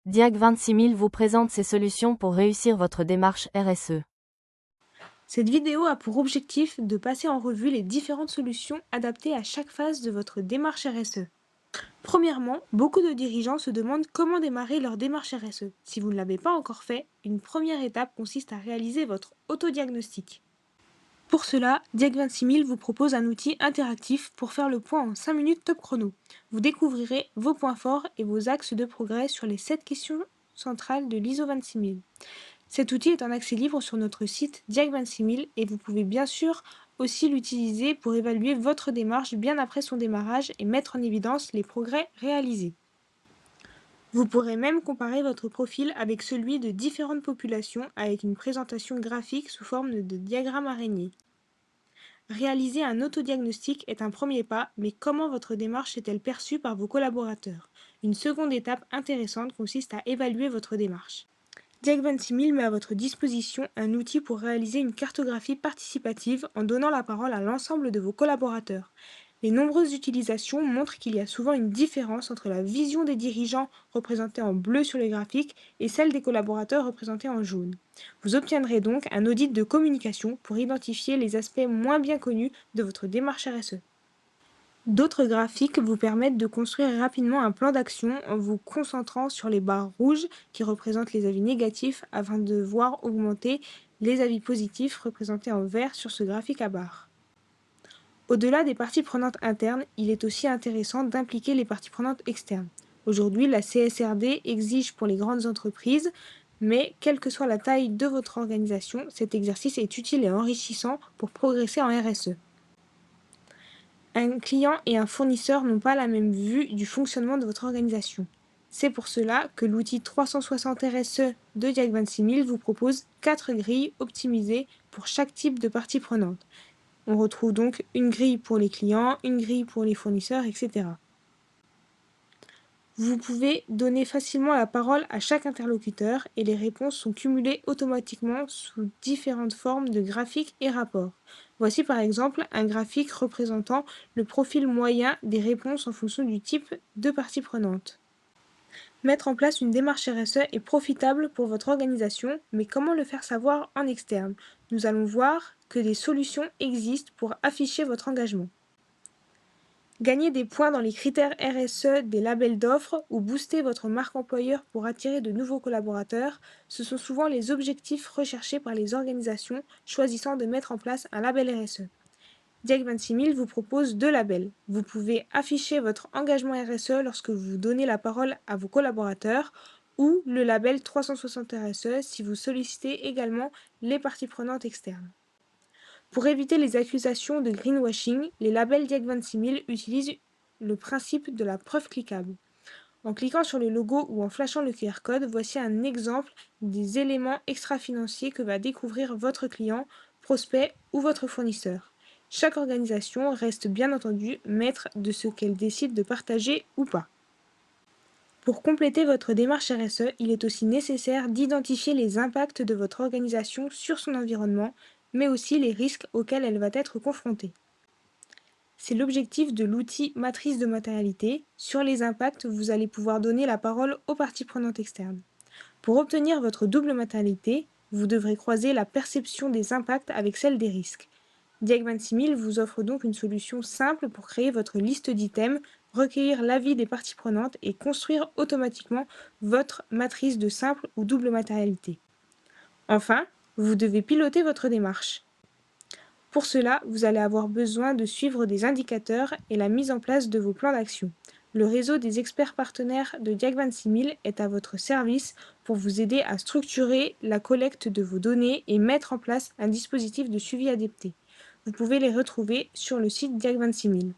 Diag 26000 vous présente ses solutions pour réussir votre démarche RSE. Cette vidéo a pour objectif de passer en revue les différentes solutions adaptées à chaque phase de votre démarche RSE. Premièrement, beaucoup de dirigeants se demandent comment démarrer leur démarche RSE. Si vous ne l'avez pas encore fait, une première étape consiste à réaliser votre autodiagnostic. Pour cela, Diag 26000 vous propose un outil interactif pour faire le point en 5 minutes top chrono. Vous découvrirez vos points forts et vos axes de progrès sur les 7 questions centrales de l'ISO 26000. Cet outil est en accès libre sur notre site Diag 26000 et vous pouvez bien sûr aussi l'utiliser pour évaluer votre démarche bien après son démarrage et mettre en évidence les progrès réalisés. Vous pourrez même comparer votre profil avec celui de différentes populations avec une présentation graphique sous forme de diagramme araignée. Réaliser un autodiagnostic est un premier pas, mais comment votre démarche est-elle perçue par vos collaborateurs? Une seconde étape intéressante consiste à évaluer votre démarche. Diag 26000 met à votre disposition un outil pour réaliser une cartographie participative en donnant la parole à l'ensemble de vos collaborateurs. Les nombreuses utilisations montrent qu'il y a souvent une différence entre la vision des dirigeants représentée en bleu sur les graphiques et celle des collaborateurs représentés en jaune. Vous obtiendrez donc un audit de communication pour identifier les aspects moins bien connus de votre démarche RSE. D'autres graphiques vous permettent de construire rapidement un plan d'action en vous concentrant sur les barres rouges qui représentent les avis négatifs afin de voir augmenter les avis positifs représentés en vert sur ce graphique à barres. Au-delà des parties prenantes internes, il est aussi intéressant d'impliquer les parties prenantes externes. Aujourd'hui, la CSRD exige pour les grandes entreprises, mais quelle que soit la taille de votre organisation, cet exercice est utile et enrichissant pour progresser en RSE. Un client et un fournisseur n'ont pas la même vue du fonctionnement de votre organisation. C'est pour cela que l'outil 360 RSE de Diag 26000 vous propose 4 grilles optimisées pour chaque type de partie prenante. On retrouve donc une grille pour les clients, une grille pour les fournisseurs, etc. Vous pouvez donner facilement la parole à chaque interlocuteur et les réponses sont cumulées automatiquement sous différentes formes de graphiques et rapports. Voici par exemple un graphique représentant le profil moyen des réponses en fonction du type de partie prenante. Mettre en place une démarche RSE est profitable pour votre organisation, mais comment le faire savoir en externe? Nous allons voir que des solutions existent pour afficher votre engagement. Gagner des points dans les critères RSE des labels d'offres ou booster votre marque employeur pour attirer de nouveaux collaborateurs, ce sont souvent les objectifs recherchés par les organisations choisissant de mettre en place un label RSE. Diag 26000 vous propose 2 labels. Vous pouvez afficher votre engagement RSE lorsque vous donnez la parole à vos collaborateurs ou le label 360 RSE si vous sollicitez également les parties prenantes externes. Pour éviter les accusations de greenwashing, les labels Diag 26000 utilisent le principe de la preuve cliquable. En cliquant sur le logo ou en flashant le QR code, voici un exemple des éléments extra-financiers que va découvrir votre client, prospect ou votre fournisseur. Chaque organisation reste bien entendu maître de ce qu'elle décide de partager ou pas. Pour compléter votre démarche RSE, il est aussi nécessaire d'identifier les impacts de votre organisation sur son environnement, mais aussi les risques auxquels elle va être confrontée. C'est l'objectif de l'outil Matrice de matérialité. Sur les impacts, vous allez pouvoir donner la parole aux parties prenantes externes. Pour obtenir votre double matérialité, vous devrez croiser la perception des impacts avec celle des risques. Diag 26000 vous offre donc une solution simple pour créer votre liste d'items, recueillir l'avis des parties prenantes et construire automatiquement votre matrice de simple ou double matérialité. Enfin, vous devez piloter votre démarche. Pour cela, vous allez avoir besoin de suivre des indicateurs et la mise en place de vos plans d'action. Le réseau des experts partenaires de Diag 26000 est à votre service pour vous aider à structurer la collecte de vos données et mettre en place un dispositif de suivi adapté. Vous pouvez les retrouver sur le site Diag 26000.